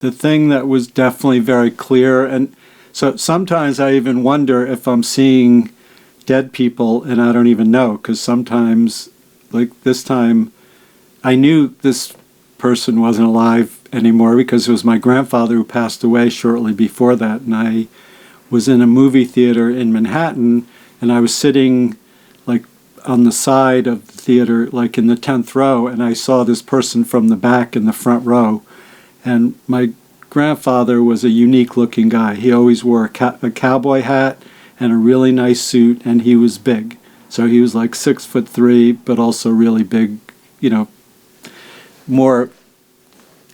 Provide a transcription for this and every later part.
The thing that was definitely very clear, and so sometimes I even wonder if I'm seeing dead people and I don't even know, because sometimes, like this time, I knew this person wasn't alive anymore because it was my grandfather who passed away shortly before that, and I was in a movie theater in Manhattan, and I was sitting like on the side of the theater, like in the 10th row, and I saw this person from the back in the front row. And my grandfather was a unique looking guy. He always wore a cowboy hat and a really nice suit, and he was big. So he was like 6'3", but also really big, you know, more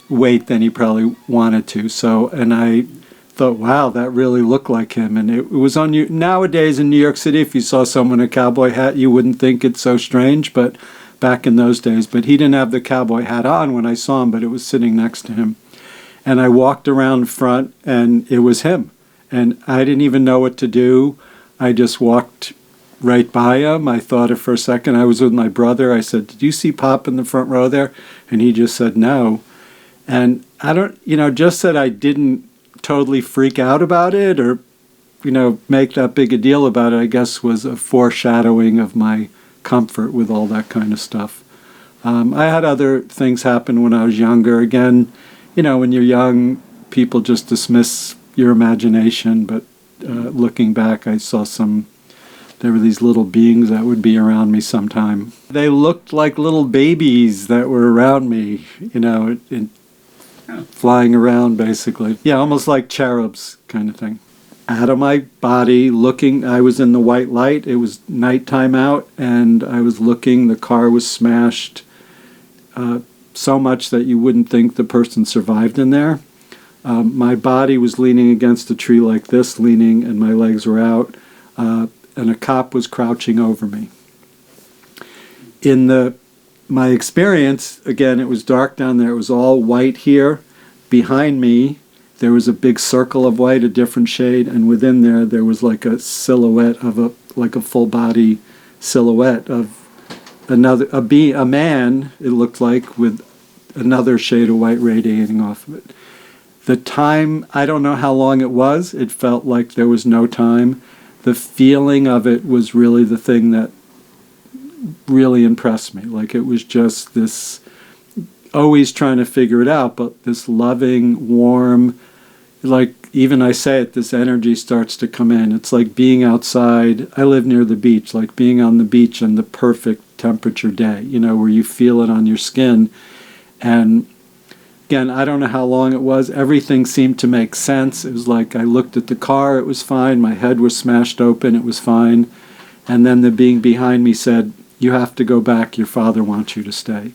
weight than he probably wanted to. So, and I thought, wow, that really looked like him. And it was on you nowadays in New York City. If you saw someone in a cowboy hat, you wouldn't think it's so strange, but back in those days. But he didn't have the cowboy hat on when I saw him, but it was sitting next to him. And I walked around front, and it was him. And I didn't even know what to do. I just walked right by him. I thought it for a second. I was with my brother. I said, "Did you see Pop in the front row there?" And he just said no. And I don't, just that I didn't totally freak out about it or, make that big a deal about it, I guess was a foreshadowing of my comfort with all that kind of stuff. I had other things happen when I was younger. Again, when you're young, people just dismiss your imagination. But looking back, I saw there were these little beings that would be around me sometime. They looked like little babies that were around me, flying around basically. Yeah, almost like cherubs kind of thing. Out of my body, I was in the white light. It was nighttime out, and I was looking. The car was smashed so much that you wouldn't think the person survived in there. My body was leaning against a tree like this, and my legs were out, and a cop was crouching over me. In my experience, again, it was dark down there. It was all white here. Behind me, there was a big circle of white, a different shade, and within there was like a silhouette of a full body silhouette of a man, it looked like, with another shade of white radiating off of it. The time, I don't know how long it was. It felt like there was no time. The feeling of it was really the thing that really impressed me. Like it was just this, always trying to figure it out, but this loving, warm, like even I say it, this energy starts to come in. It's like being outside. I live near the beach, like being on the beach on the perfect temperature day, where you feel it on your skin. And again, I don't know how long it was. Everything seemed to make sense. It was like I looked at the car, it was fine. My head was smashed open, it was fine. And then the being behind me said, "You have to go back. Your father wants you to stay."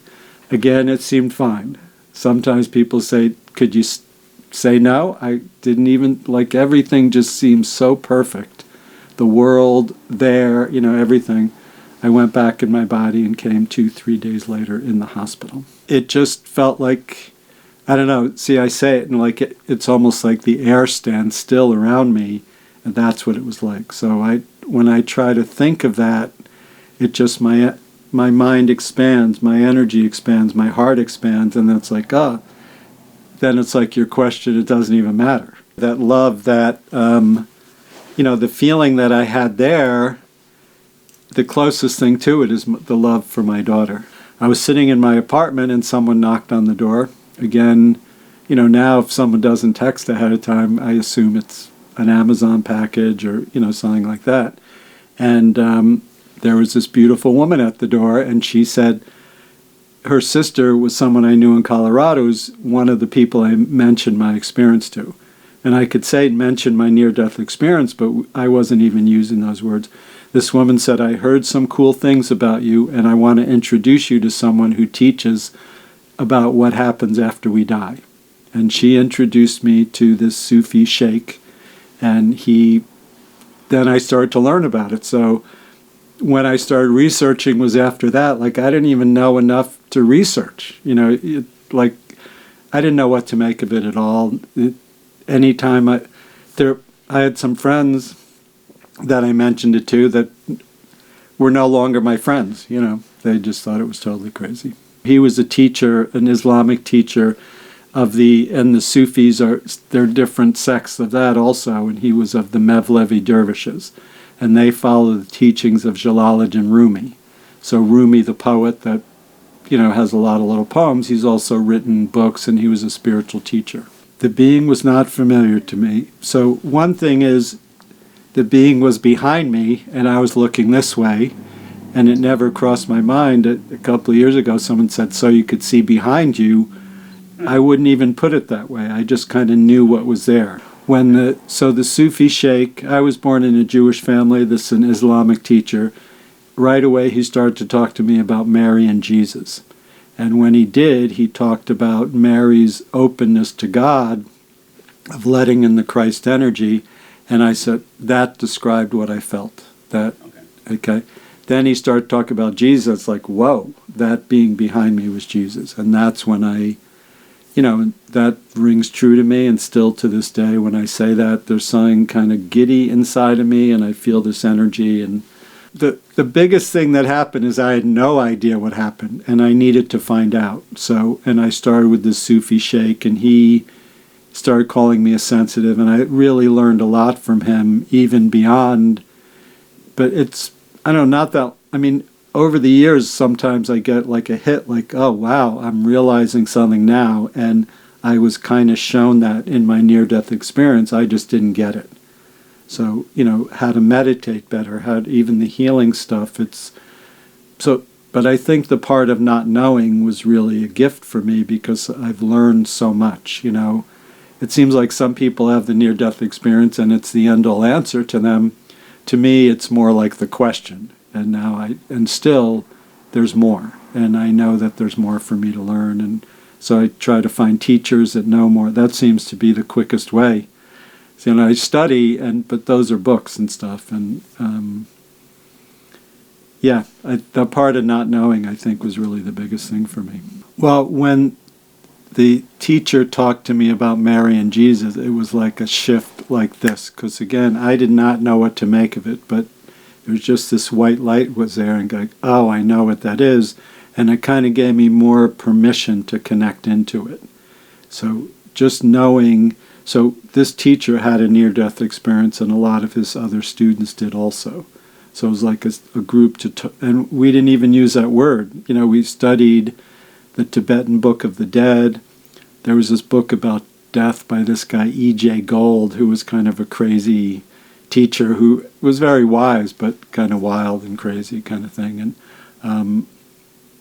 Again, it seemed fine. Sometimes people say, "Could you say no?" I didn't even, like everything just seemed so perfect. The world there, everything. I went back in my body and came 2-3 days later in the hospital. It just felt like, I don't know, see, I say it and like it's almost like the air stands still around me, and that's what it was like. So when I try to think of that, it just, my mind expands, my energy expands, my heart expands, and that's like, then it's like your question, it doesn't even matter. That love, that, the feeling that I had there, the closest thing to it is the love for my daughter. I was sitting in my apartment and someone knocked on the door. Again, now if someone doesn't text ahead of time, I assume it's an Amazon package or, something like that. And there was this beautiful woman at the door, and she said her sister was someone I knew in Colorado, who's one of the people I mentioned my experience to. And I could mention my near-death experience, but I wasn't even using those words. This woman said, "I heard some cool things about you, and I want to introduce you to someone who teaches about what happens after we die." And she introduced me to this Sufi sheikh, and then I started to learn about it. So when I started researching was after that. Like I didn't even know enough to research. Like I didn't know what to make of it at all. Anytime I had some friends that I mentioned it to that were no longer my friends. They just thought it was totally crazy. He was a teacher, an Islamic teacher, and the Sufis they're different sects of that also, and he was of the Mevlevi dervishes, and they follow the teachings of Jalaluddin Rumi. So Rumi, the poet that has a lot of little poems, he's also written books, and he was a spiritual teacher. The being was not familiar to me. So one thing is, the being was behind me, and I was looking this way, and it never crossed my mind. A couple of years ago, someone said, so you could see behind you. I wouldn't even put it that way. I just kind of knew what was there. So the Sufi sheikh, I was born in a Jewish family, this is an Islamic teacher. Right away, he started to talk to me about Mary and Jesus. And when he did, he talked about Mary's openness to God, of letting in the Christ energy. And I said, that described what I felt. Okay. Then he started talking about Jesus, like, whoa, that being behind me was Jesus. And that's when that rings true to me. And still to this day, when I say that, there's something kind of giddy inside of me, and I feel this energy. And the biggest thing that happened is I had no idea what happened, and I needed to find out. And I started with this Sufi sheikh, and he started calling me a sensitive, and I really learned a lot from him, even beyond. But over the years, sometimes I get like a hit, like, oh, wow, I'm realizing something now. And I was kind of shown that in my near-death experience. I just didn't get it. So, how to meditate better, even the healing stuff. But I think the part of not knowing was really a gift for me, because I've learned so much, It seems like some people have the near-death experience and it's the end-all answer to them. To me, it's more like the question. And still, there's more. And I know that there's more for me to learn. And so I try to find teachers that know more. That seems to be the quickest way. So, I study, but those are books and stuff. And the part of not knowing, I think, was really the biggest thing for me. Well, when the teacher talked to me about Mary and Jesus, it was like a shift like this. Because, again, I did not know what to make of it, but it was just this white light was there, and like, oh, I know what that is. And it kind of gave me more permission to connect into it. So just knowing, so this teacher had a near-death experience, and a lot of his other students did also. So it was like a group and we didn't even use that word. We studied the Tibetan Book of the Dead. There was this book about death by this guy, E.J. Gold, who was kind of a crazy teacher who was very wise, but kind of wild and crazy kind of thing. And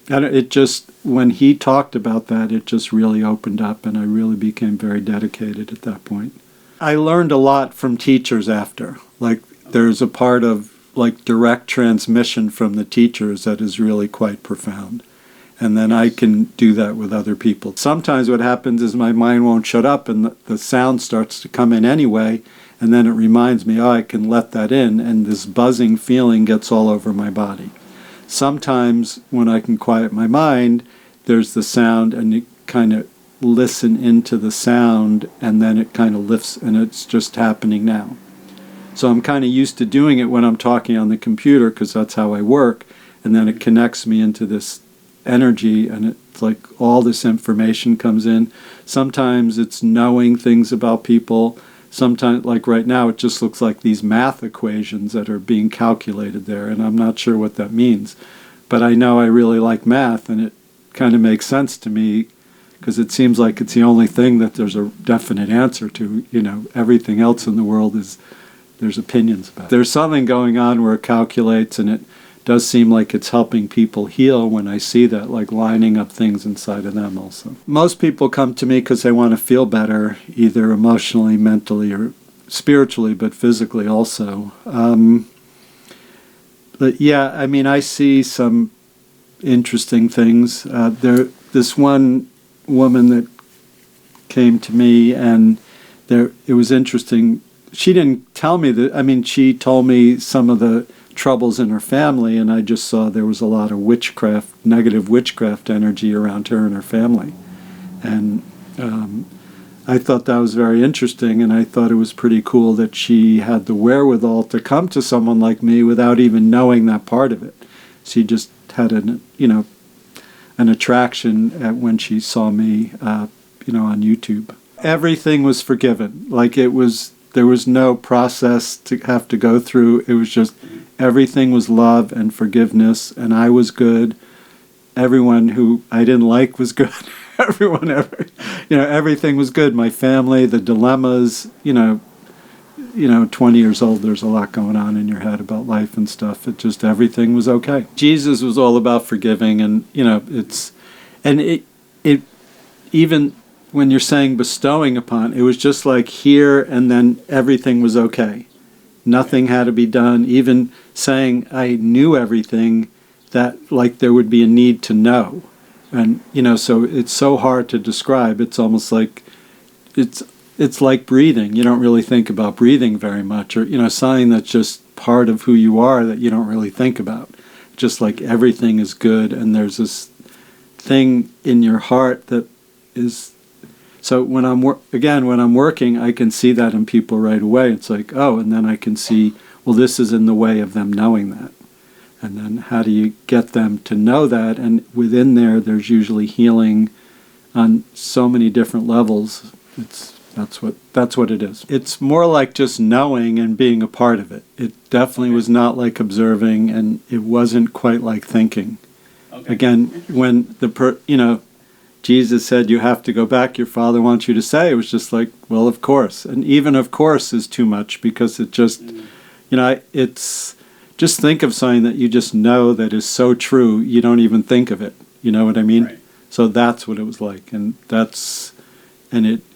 it just, when he talked about that, it just really opened up, and I really became very dedicated at that point. I learned a lot from teachers after. Like, there's a part of like direct transmission from the teachers that is really quite profound. And then I can do that with other people. Sometimes what happens is my mind won't shut up, and the sound starts to come in anyway, and then it reminds me, oh, I can let that in, and this buzzing feeling gets all over my body. Sometimes when I can quiet my mind, there's the sound, and you kind of listen into the sound, and then it kind of lifts, and it's just happening now. So I'm kind of used to doing it when I'm talking on the computer, because that's how I work, and then it connects me into this energy, and it's like all this information comes in. Sometimes it's knowing things about people. Sometimes, like right now, it just looks like these math equations that are being calculated there, and I'm not sure what that means. But I know I really like math, and it kind of makes sense to me, because it seems like it's the only thing that there's a definite answer to. Everything else in the world there's opinions about. There's something going on where it calculates, and it does seem like it's helping people heal when I see that, like lining up things inside of them also. Most people come to me because they want to feel better, either emotionally, mentally, or spiritually, but physically also. But yeah, I see some interesting things. This one woman that came to me, and it was interesting. She didn't tell me that. She told me some of the troubles in her family, and I just saw there was a lot of witchcraft, negative witchcraft energy around her and her family. And I thought that was very interesting, and I thought it was pretty cool that she had the wherewithal to come to someone like me without even knowing that part of it. She just had an attraction when she saw me on YouTube. Everything was forgiven. Like there was no process to have to go through. It was just everything was love and forgiveness, and I was good. Everyone who I didn't like was good. Everything was good. My family, the dilemmas, 20 years old, there's a lot going on in your head about life and stuff. It just, everything was okay. Jesus was all about forgiving, and, it even when you're saying bestowing upon, it was just like here and then everything was okay. Nothing had to be done. Even saying I knew everything, that like there would be a need to know. And, so it's so hard to describe. It's almost like it's like breathing. You don't really think about breathing very much, or, something that's just part of who you are that you don't really think about. Just like everything is good, and there's this thing in your heart that is. So when I'm working, I can see that in people right away. It's like, oh, and then I can see, well, this is in the way of them knowing that. And then how do you get them to know that? And within there's usually healing on so many different levels. That's what it is. It's more like just knowing and being a part of it. It definitely was not like observing, and it wasn't quite like thinking. Okay. Again, when Jesus said you have to go back, your Father wants you to say, it was just like, well, of course. And even of course is too much, because it just, it's, just think of something that you just know that is so true, you don't even think of it. You know what I mean? Right. So that's what it was like. And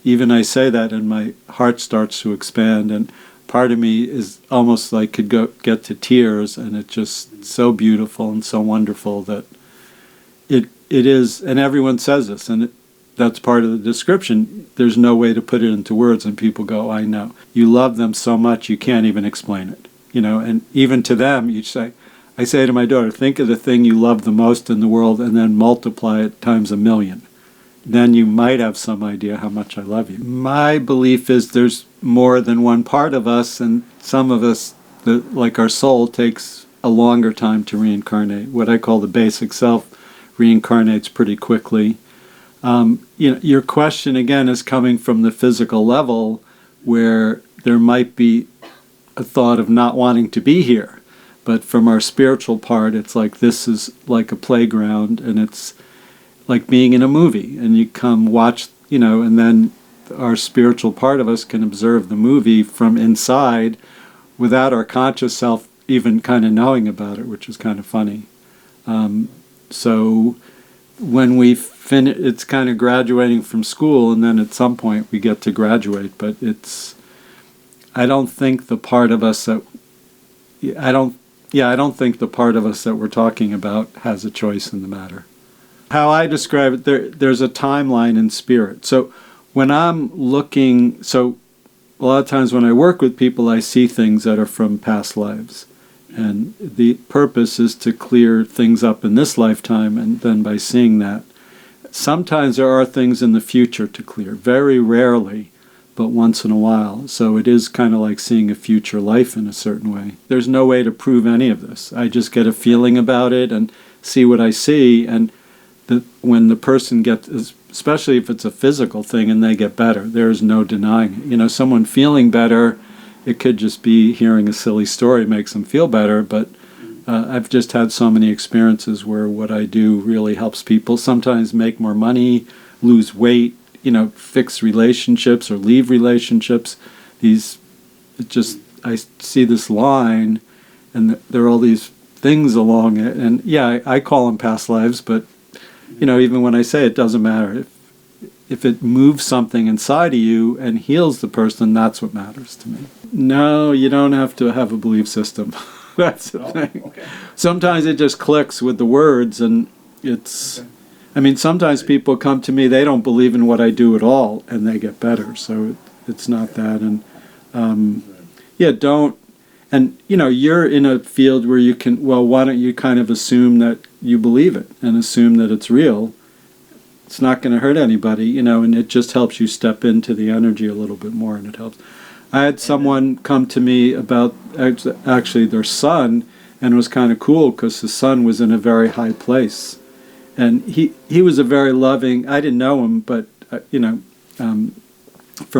even I say that and my heart starts to expand, and part of me is almost like could get to tears, and it's just so beautiful and so wonderful that it is, and everyone says this, and that's part of the description. There's no way to put it into words, and people go, I know. You love them so much you can't even explain it. And even to them, I say to my daughter, think of the thing you love the most in the world and then multiply it times 1,000,000. Then you might have some idea how much I love you. My belief is there's more than one part of us, and some of us, like our soul, takes a longer time to reincarnate. What I call the basic self reincarnates pretty quickly. Your question, again, is coming from the physical level, where there might be a thought of not wanting to be here. But from our spiritual part, it's like this is like a playground, and it's like being in a movie, and you come watch, and then our spiritual part of us can observe the movie from inside without our conscious self even kind of knowing about it, which is kind of funny. So when we finish, it's kind of graduating from school, and then at some point we get to graduate, but I don't think the part of us that we're talking about has a choice in the matter. How I describe it, there's a timeline in spirit. So when I'm looking, a lot of times when I work with people, I see things that are from past lives. And the purpose is to clear things up in this lifetime, and then by seeing that, sometimes there are things in the future to clear, very rarely, but once in a while. So it is kind of like seeing a future life in a certain way. There's no way to prove any of this. I just get a feeling about it and see what I see, and when the person gets, especially if it's a physical thing and they get better, there's no denying it. Someone feeling better, it could just be hearing a silly story makes them feel better, but I've just had so many experiences where what I do really helps people sometimes make more money, lose weight, fix relationships or leave relationships. I see this line, and there are all these things along it, and I call them past lives, but even when I say it doesn't matter. If it moves something inside of you and heals the person, that's what matters to me. No, you don't have to have a belief system. That's the thing. Okay. Sometimes it just clicks with the words, and it's... Okay. I mean, sometimes people come to me, they don't believe in what I do at all, and they get better. So it's not that. And, don't... And, you're in a field where you can... Well, why don't you kind of assume that you believe it and assume that it's real? It's not going to hurt anybody, and it just helps you step into the energy a little bit more, and it helps. I had someone come to me about actually their son, and it was kind of cool because his son was in a very high place. And he was a very loving, I didn't know him, but from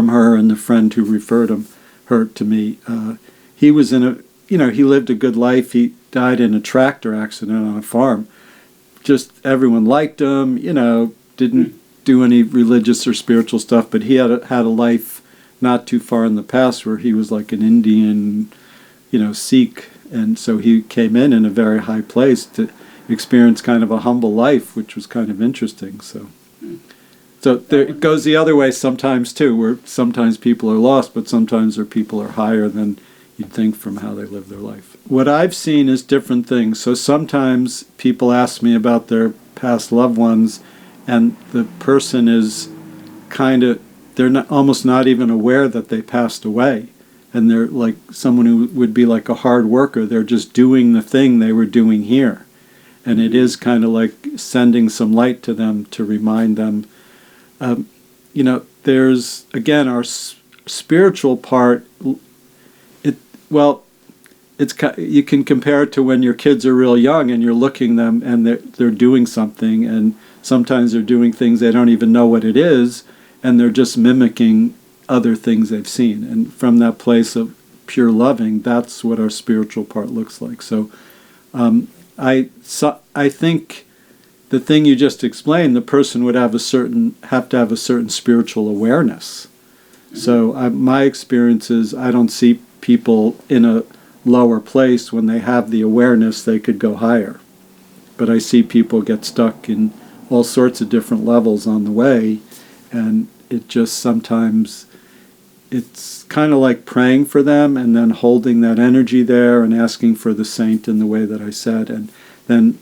her and the friend who referred her to me. He was he lived a good life. He died in a tractor accident on a farm. Just everyone liked him, didn't do any religious or spiritual stuff, but he had a life not too far in the past where he was like an Indian, Sikh, and so he came in a very high place to experience kind of a humble life, which was kind of interesting. So it goes the other way sometimes too, where sometimes people are lost, but sometimes their people are higher than you'd think from how they live their life. What I've seen is different things. So sometimes people ask me about their past loved ones, and the person is they're almost not even aware that they passed away. And they're like someone who would be like a hard worker. They're just doing the thing they were doing here. And it is kind of like sending some light to them to remind them. There's, again, our spiritual part. You can compare it to when your kids are real young and you're looking them and they're doing something, and sometimes they're doing things they don't even know what it is, and they're just mimicking other things they've seen. And from that place of pure loving, that's what our spiritual part looks like. So I think the thing you just explained, the person would have to have a certain spiritual awareness. So my experience is I don't see people in a lower place. When they have the awareness, they could go higher. But I see people get stuck in all sorts of different levels on the way, and it just sometimes, it's kind of like praying for them and then holding that energy there and asking for the saint in the way that I said. And then,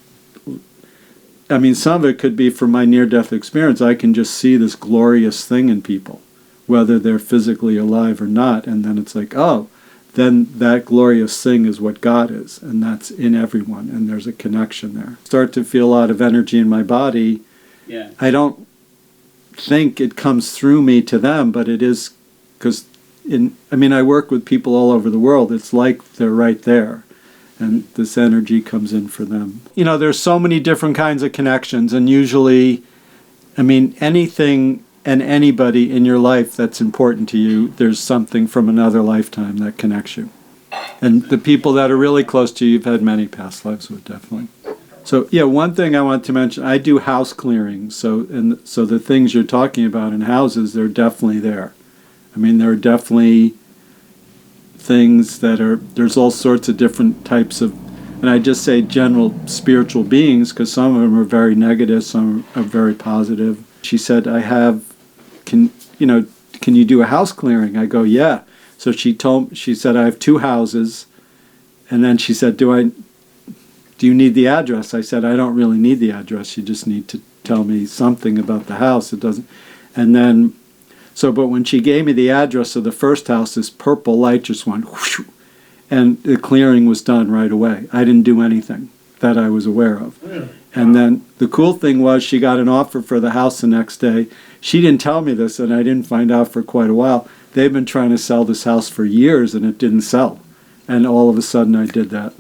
some of it could be from my near-death experience. I can just see this glorious thing in people, whether they're physically alive or not, and then it's like, oh, then that glorious thing is what God is, and that's in everyone, and there's a connection there. Start to feel a lot of energy in my body. Yeah. I don't think it comes through me to them, but it is, because I work with people all over the world. It's like they're right there, and this energy comes in for them. There's so many different kinds of connections, and usually, anything and anybody in your life that's important to you, there's something from another lifetime that connects you. And the people that are really close to you, you've had many past lives with, definitely. So, one thing I want to mention, I do house clearing. So the things you're talking about in houses, they're definitely there. There are definitely things there's all sorts of different types of, and I just say general spiritual beings, because some of them are very negative, some are very positive. She said, can you do a house clearing? I go, yeah. So she said, I have 2 houses. And then she said, do you need the address? I said, I don't really need the address. You just need to tell me something about the house. It doesn't. And then, but when she gave me the address of the first house, this purple light just went whoosh, and the clearing was done right away. I didn't do anything that I was aware of. Really? And then the cool thing was she got an offer for the house the next day. She didn't tell me this, and I didn't find out for quite a while. They've been trying to sell this house for years, and it didn't sell. And all of a sudden I did that.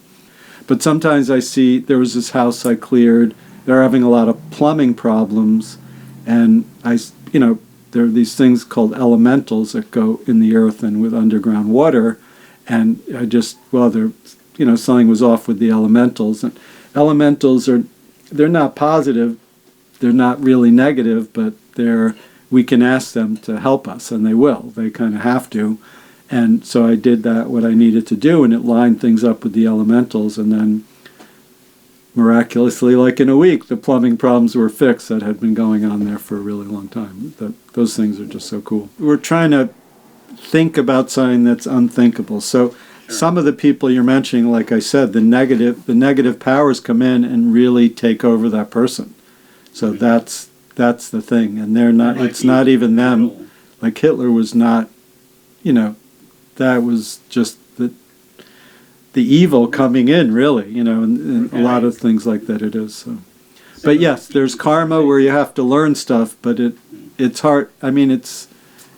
But sometimes I see, there was this house I cleared. They're having a lot of plumbing problems, and there are these things called elementals that go in the earth and with underground water, and something was off with the elementals. And elementals they're not positive, they're not really negative, but we can ask them to help us, and they will. They kind of have to. And so I did what I needed to do, and it lined things up with the elementals, and then miraculously, like in a week, the plumbing problems were fixed that had been going on there for a really long time. Those things are just so cool. We're trying to think about something that's unthinkable. So some of the people you're mentioning, like I said, the negative powers come in and really take over that person. So that's the thing, and they're not. It's not even them. Like Hitler was not. That was just the evil coming in, really, and a lot of things like that it is. So. But yes, there's karma where you have to learn stuff, but it's hard. I don't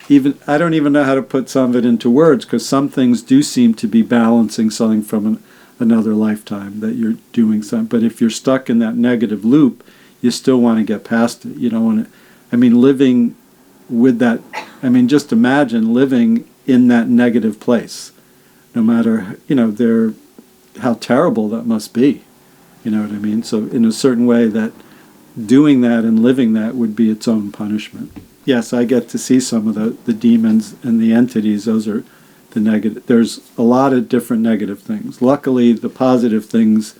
even know how to put some of it into words, because some things do seem to be balancing something from another lifetime that you're doing something. But if you're stuck in that negative loop, you still want to get past it. You don't want to. Living with that. I mean, just imagine living in that negative place, no matter, how terrible that must be. You know what I mean? So in a certain way, that doing that and living that would be its own punishment. Yes, I get to see some of the demons and the entities. Those are the negative. There's a lot of different negative things. Luckily, the positive things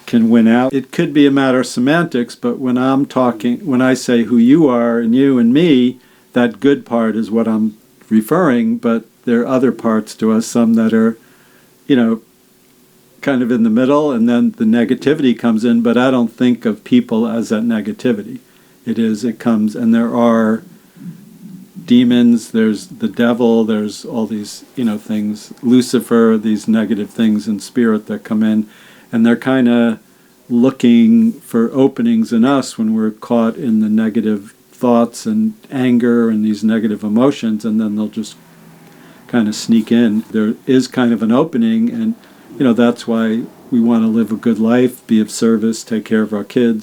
can win out. It could be a matter of semantics, but when I say who you are and you and me, that good part is what I'm referring, but there are other parts to us, some that are, kind of in the middle, and then the negativity comes in, but I don't think of people as that negativity. It comes, and there are demons, there's the devil, there's all these, things, Lucifer, these negative things in spirit that come in, and they're kind of looking for openings in us when we're caught in the negative thoughts and anger and these negative emotions, and then they'll just kind of sneak in. There is kind of an opening, and that's why we want to live a good life, be of service, take care of our kids,